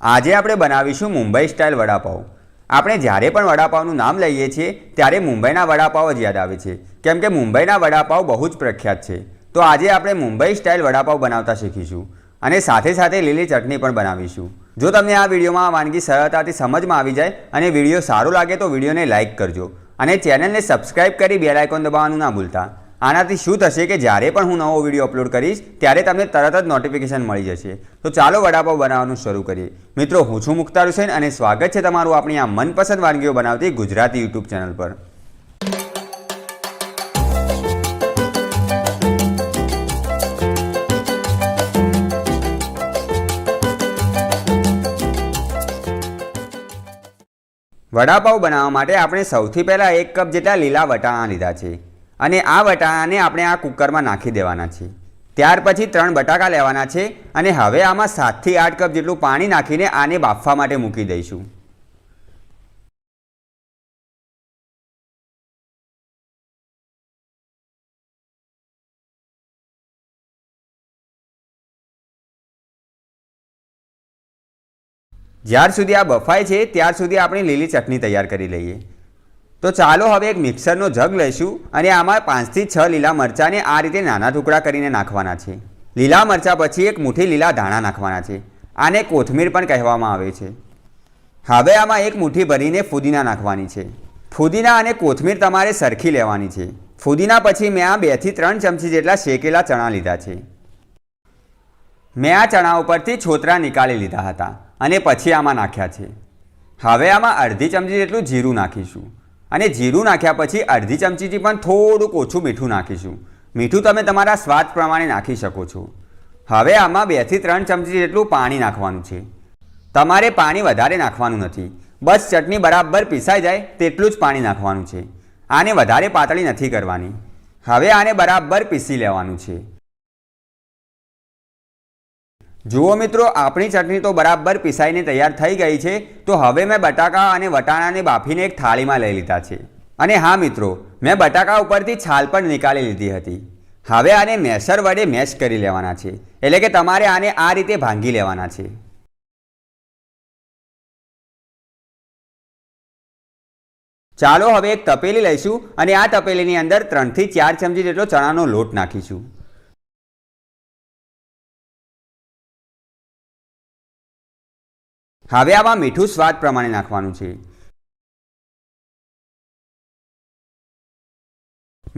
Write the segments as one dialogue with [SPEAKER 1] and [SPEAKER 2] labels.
[SPEAKER 1] આજે આપણે બનાવીશું મુંબઈ સ્ટાઇલ વડાપાવ। આપણે જ્યારે પણ વડાપાવનું નામ લઈએ છીએ ત્યારે મુંબઈના વડાપાવ જ યાદ આવે છે, કેમ કે મુંબઈના વડાપાવ બહુ જ પ્રખ્યાત છે। તો આજે આપણે મુંબઈ સ્ટાઇલ વડાપાવ બનાવતા શીખીશું અને સાથે સાથે લીલી ચટણી પણ બનાવીશું। જો તમને આ વિડીયોમાં આ વાનગી સરળતાથી સમજમાં આવી જાય અને વિડીયો સારો લાગે તો વિડીયોને લાઇક કરજો અને ચેનલને સબસ્ક્રાઇબ કરી બેલ આઇકોન દબાવવાનું ના ભૂલતા। આનાથી શું થશે કે જ્યારે પણ હું નવો વિડીયો અપલોડ કરીશ ત્યારે તમને તરત જ નોટિફિકેશન મળી જશે। તો ચાલો વડાપાવ બનાવવાનું શરૂ કરીએ। મિત્રો, હું છું મુખ્તાર હુસૈન અને સ્વાગત છે તમારું આપણી આ મનપસંદ વાનગીઓ બનાવતી ગુજરાતી યુટ્યુબ ચેનલ પર। વડાપાવ બનાવવા માટે આપણે સૌથી પહેલાં 1 કપ જેટલા લીલા વટાણા લીધા છે અને આ વટાણાને આપણે આ કુકરમાં નાખી દેવાના છે। ત્યાર પછી 3 બટાકા લેવાના છે અને હવે આમાં 7 થી 8 કપ જેટલું પાણી નાખીને આને બાફવા માટે મૂકી દઈશું। જ્યાર સુધી આ બફાય છે ત્યાર સુધી આપણે લીલી ચટણી તૈયાર કરી લઈએ। તો ચાલો હવે એક મિક્સરનો જગ લઈશું અને આમાં 5 થી 6 લીલા મરચાંને આ રીતે નાના ટુકડા કરીને નાખવાના છે। લીલા મરચાં પછી એક મુઠ્ઠી લીલા ધાણા નાખવાના છે, આને કોથમીર પણ કહેવામાં આવે છે। હવે આમાં એક મુઠ્ઠી ભરીને ફુદીના નાખવાની છે। ફુદીના અને કોથમીર તમારે સરખી લેવાની છે। ફુદીના પછી મેં આ 2 થી 3 ચમચી જેટલા શેકેલા ચણા લીધા છે। મેં આ ચણા ઉપરથી છોતરા નીકાળી લીધા હતા અને પછી આમાં નાખ્યા છે। હવે આમાં અડધી ચમચી જેટલું જીરું નાખીશું અને જીરું નાખ્યા પછી અડધી ચમચીથી પણ થોડુંક ઓછું મીઠું નાખીશું। મીઠું તમે તમારા સ્વાદ પ્રમાણે નાખી શકો છો। હવે આમાં 2 થી 3 ચમચી જેટલું પાણી નાખવાનું છે। તમારે પાણી વધારે નાખવાનું નથી, બસ ચટણી બરાબર પીસાઈ જાય તેટલું જ પાણી નાખવાનું છે। આને વધારે પાતળી નથી કરવાની। હવે આને બરાબર પીસી લેવાનું છે। જુઓ મિત્રો, આપણી ચટણી તો બરાબર પીસાઈને તૈયાર થઈ ગઈ છે। તો હવે મેં બટાકા અને વટાણાને બાફીને એક થાળીમાં લઈ લીધા છે અને હા મિત્રો, મેં બટાકા ઉપરથી છાલ પણ નીકાળી લીધી હતી। હવે આને મેશર વડે મેશ કરી લેવાના છે, એટલે કે તમારે આને આ રીતે ભાંગી લેવાના છે। ચાલો હવે એક તપેલી લઈશું અને આ તપેલીની અંદર 3 થી 4 ચમચી જેટલો ચણાનો લોટ નાખીશું। હવે આમાં મીઠું સ્વાદ પ્રમાણે નાખવાનું છે।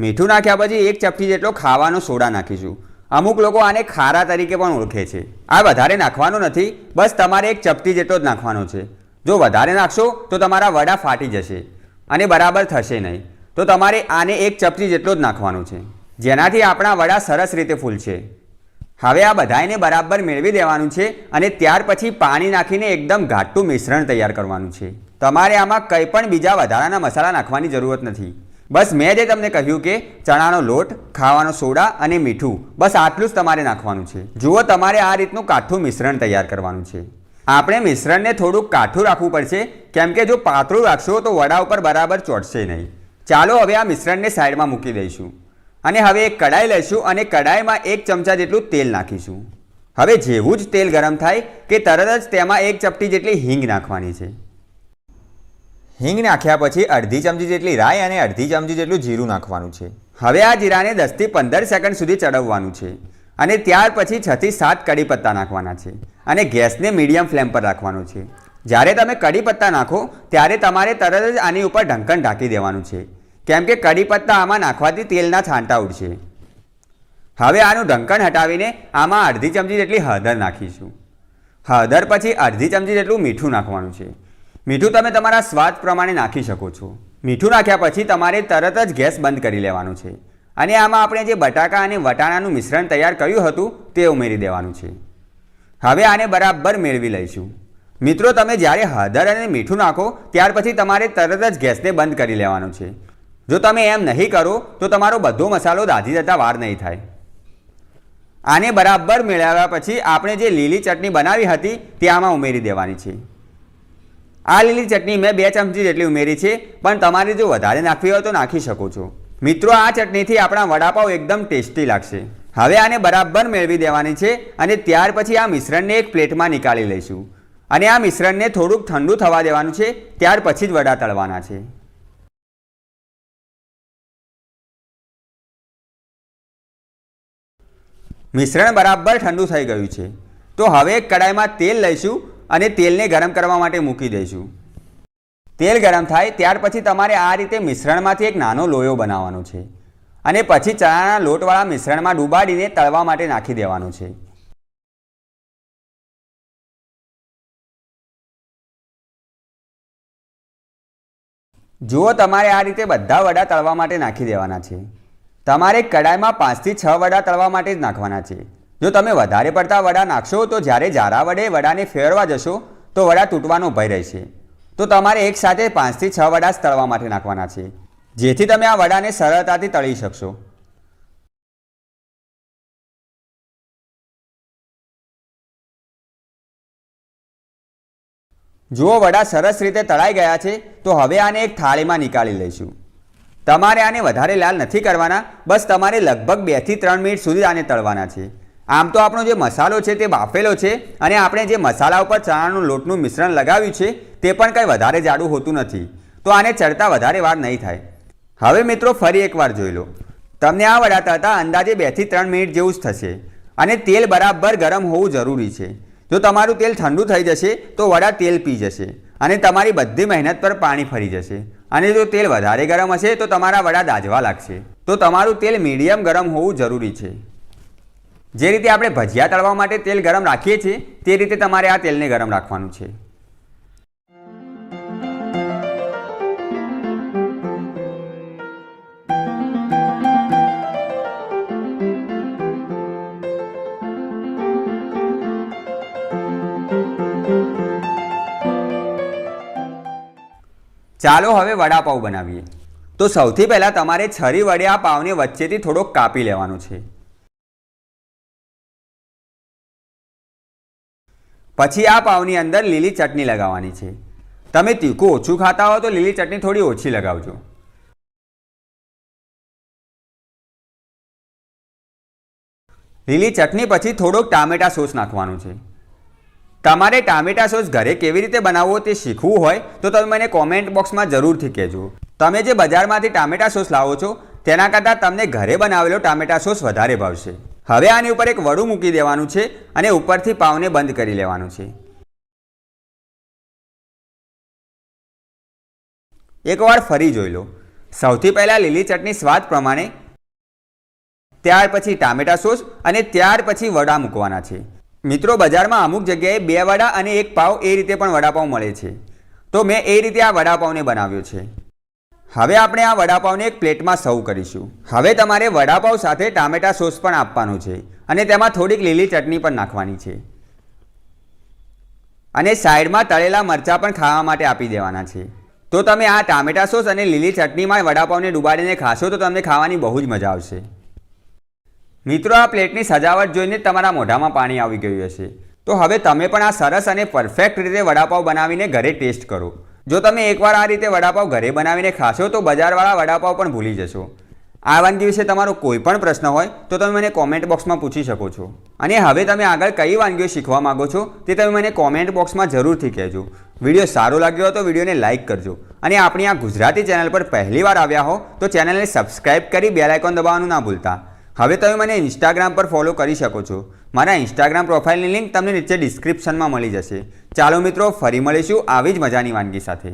[SPEAKER 1] મીઠું નાખ્યા પછી 1 ચપટી જેટલો ખાવાનો સોડા નાખીશું। અમુક લોકો આને ખારા તરીકે પણ ઓળખે છે। આ વધારે નાખવાનો નથી, બસ તમારે 1 ચપટી જેટલો જ નાખવાનો છે। જો વધારે નાખશો તો તમારા વડા ફાટી જશે અને બરાબર થશે નહીં। તો તમારે આને 1 ચપટી જેટલો જ નાખવાનો છે, જેનાથી આપણા વડા સરસ રીતે ફૂલશે। હવે આ બધાને બરાબર મેળવી દેવાનું છે અને ત્યાર પછી પાણી નાખીને એકદમ ઘાટું મિશ્રણ તૈયાર કરવાનું છે। તમારે આમાં કંઈ પણ બીજા વધારાના મસાલા નાખવાની જરૂરત નથી। બસ મેં જે તમને કહ્યું કે ચણાનો લોટ, ખાવાનો સોડા અને મીઠું, બસ આટલું જ તમારે નાખવાનું છે। જુઓ, તમારે આ રીતનું કાઠું મિશ્રણ તૈયાર કરવાનું છે। આપણે મિશ્રણને થોડુંક કાઠું રાખવું પડશે, કેમ કે જો પાતળું રાખશો તો વડા ઉપર બરાબર ચોંટશે નહીં। ચાલો હવે આ મિશ્રણને સાઈડમાં મૂકી દઈશું અને હવે એક કડાઈ લઈશું અને કડાઈમાં 1 ચમચા જેટલું તેલ નાખીશું। હવે જેવું જ તેલ ગરમ થાય કે તરત જ તેમાં 1 ચપટી જેટલી હિંગ નાખવાની છે। હિંગ નાખ્યા પછી અડધી ચમચી જેટલી રાઈ અને અડધી ચમચી જેટલું જીરું નાખવાનું છે। હવે આ જીરાને 10 થી 15 સેકન્ડ સુધી ચડવવાનું છે અને ત્યાર પછી 6 થી 7 કડી પત્તા નાખવાના છે અને ગેસને મીડિયમ ફ્લેમ પર રાખવાનો છે। જ્યારે તમે કડી પત્તા નાખો ત્યારે તમારે તરત જ આની ઉપર ઢક્કણ ઢાંકી દેવાનું છે, કેમ કે કડી પત્તા આમાં નાખવાથી તેલના છાંટા ઉડશે। હવે આનું ઢક્કણ હટાવીને આમાં અડધી ચમચી જેટલી હળદર નાખીશું। હળદર પછી અડધી ચમચી જેટલું મીઠું નાખવાનું છે। મીઠું તમે તમારા સ્વાદ પ્રમાણે નાખી શકો છો। મીઠું નાખ્યા પછી તમારે તરત જ ગેસ બંધ કરી લેવાનું છે અને આમાં આપણે જે બટાકા અને વટાણાનું મિશ્રણ તૈયાર કર્યું હતું તે ઉમેરી દેવાનું છે। હવે આને બરાબર મેળવી લઈશું। મિત્રો, તમે જ્યારે હળદર અને મીઠું નાખો ત્યાર પછી તમારે તરત જ ગેસને બંધ કરી લેવાનો છે। જો તમે એમ નહીં કરો તો તમારો બધો મસાલો દાઝી જતા વાર નહીં થાય। આને બરાબર મેળવ્યા પછી આપણે જે લીલી ચટણી બનાવી હતી તે આમાં ઉમેરી દેવાની છે। આ લીલી ચટણી મેં 2 ચમચી જેટલી ઉમેરી છે, પણ તમારે જો વધારે નાખવી હોય તો નાખી શકો છો। મિત્રો, આ ચટણીથી આપણા વડાપાવ એકદમ ટેસ્ટી લાગશે। હવે આને બરાબર મેળવી દેવાની છે અને ત્યાર પછી આ મિશ્રણને એક પ્લેટમાં નીકાળી લઈશું અને આ મિશ્રણને થોડુંક ઠંડુ થવા દેવાનું છે, ત્યાર પછી જ વડા તળવાના છે. મિશ્રણ બરાબર ઠંડુ થઈ ગયું છે. તો હવે એક કડાઈમાં તેલ લઈશું અને તેલને ગરમ કરવા માટે મૂકી દઈશું. તેલ ગરમ થાય ત્યાર પછી તમારે આ રીતે મિશ્રણમાંથી એક નાનો લોયો બનાવવાનો છે અને પછી ચણાના લોટવાળા મિશ્રણમાં ડૂબાડીને તળવા માટે નાખી દેવાનું છે. જુઓ, તમારે આ રીતે બધા વડા તળવા માટે નાખી દેવાના છે. તમારે કડાઈમાં 5 થી 6 વડા તળવા માટે જ નાખવાના છે. જો તમે વધારે પડતા વડા નાખશો તો જ્યારે જારા વડે વડાને ફેરવા જશો તો વડા તૂટવાનો ભય રહેશે. તો તમારે એકસાથે 5 થી 6 વડા જ તળવા માટે નાખવાના છે, જેથી તમે આ વડાને સરળતાથી તળી શકશો. જુઓ, વડા સરસ રીતે તળાઈ ગયા છે. તો હવે આને એક થાળીમાં નીકાળી લઈશું. તમારે આને વધારે લાલ નથી કરવાના, બસ તમારે લગભગ 2 થી 3 મિનિટ સુધી આને તળવાના છે. આમ તો આપણો જે મસાલો છે તે બાફેલો છે અને આપણે જે મસાલા ઉપર ચણાનું લોટનું મિશ્રણ લગાવ્યું છે તે પણ કંઈ વધારે જાડું હોતું નથી. તો આને ચડતા વધારે વાર નહીં થાય. હવે મિત્રો ફરી એકવાર જોઈ લો. તમને આ વડા તળતા અંદાજે 2 થી 3 મિનિટ જેવું જ થશે અને તેલ બરાબર ગરમ હોવું જરૂરી છે. જો તમારું તેલ ઠંડુ થઈ જશે તો વડા તેલ પી જશે અને તમારી બધી મહેનત પર પાણી ફરી જશે. અને જો તેલ વધારે ગરમ હશે તો તમારા વડા દાઝવા લાગશે. તો તમારું તેલ મીડિયમ ગરમ હોવું જરૂરી છે. જે રીતે આપણે ભજીયા તળવા માટે તેલ ગરમ રાખીએ છીએ તે રીતે તમારે આ તેલને ગરમ રાખવાનું છે. ચાલો હવે વડાપાઉં બનાવીએ. તો સૌથી પહેલાં તમારે છરી વડે આ પાવને વચ્ચેથી થોડોક કાપી લેવાનો છે. પછી આ પાવની અંદર લીલી ચટણી લગાવવાની છે. તમે તીખું ઓછું ખાતા હો તો લીલી ચટણી થોડી ઓછી લગાવજો. લીલી ચટણી પછી થોડોક ટામેટા સોસ નાખવાનું છે. તમારે ટામેટા સોસ ઘરે કેવી રીતે બનાવવો તે શીખવું હોય તો તમે મને કોમેન્ટ બોક્સમાં જરૂરથી કહેજો. તમે જે બજારમાંથી ટામેટા સોસ લાવો છો તેના કરતાં તમને ઘરે બનાવેલો ટામેટા સોસ વધારે ભાવશે. હવે આની ઉપર એક વડું મૂકી દેવાનું છે અને ઉપરથી પાવને બંધ કરી લેવાનું છે. એકવાર ફરી જોઈ લો. સૌથી પહેલાં લીલી ચટણી સ્વાદ પ્રમાણે, ત્યાર પછી ટામેટા સોસ અને ત્યાર પછી વડા મૂકવાના છે. મિત્રો, બજારમાં અમુક જગ્યાએ 2 વડા અને 1 પાવ એ રીતે પણ વડાપાઉં મળે છે. તો મેં એ રીતે આ વડાપાઉંને બનાવ્યો છે. હવે આપણે આ વડાપાઉંને એક પ્લેટમાં સર્વ કરીશું. હવે તમારે વડાપાઉં સાથે ટામેટા સોસ પણ આપવાનું છે અને તેમાં થોડીક લીલી ચટણી પણ નાખવાની છે અને સાઈડમાં તળેલા મરચાં પણ ખાવા માટે આપી દેવાના છે. તો તમે આ ટામેટા સોસ અને લીલી ચટણીમાં વડાપાઉંને ડુબાડીને ખાશો તો તમને ખાવાની બહુ જ મજા આવશે. મિત્રો, આ પ્લેટની સજાવટ જોઈને તમારા મોઢામાં પાણી આવી ગયું હશે. તો હવે તમે પણ આ સરસ અને પરફેક્ટ રીતે વડાપાઉં બનાવીને ઘરે ટેસ્ટ કરો. જો તમે એકવાર આ રીતે વડાપાઉં ઘરે બનાવીને ખાશો તો બજારવાળા વડાપાઉં પણ ભૂલી જશો. આ વાનગી વિશે તમારો કોઈ પણ પ્રશ્ન હોય તો તમે મને કોમેન્ટ બોક્સમાં પૂછી શકો છો. અને હવે તમે આગળ કઈ વાનગીઓ શીખવા માંગો છો તે તમે મને કોમેન્ટ બોક્સમાં જરૂરથી કહેજો. વિડીયો સારો લાગ્યો હોય તો વિડીયોને લાઇક કરજો અને આપણી આ ગુજરાતી ચેનલ પર પહેલીવાર આવ્યા હો તો ચેનલને સબસ્ક્રાઇબ કરી બેલ આઇકોન દબાવવાનું ના ભૂલતા. હવે તમે મને ઇન્સ્ટાગ્રામ પર ફોલો કરી શકો છો. મારા ઇન્સ્ટાગ્રામ પ્રોફાઇલની લિંક તમને નીચે ડિસ્ક્રિપ્શનમાં મળી જશે. ચાલો મિત્રો, ફરી મળીશું આવી જ મજાની વાનગી સાથે.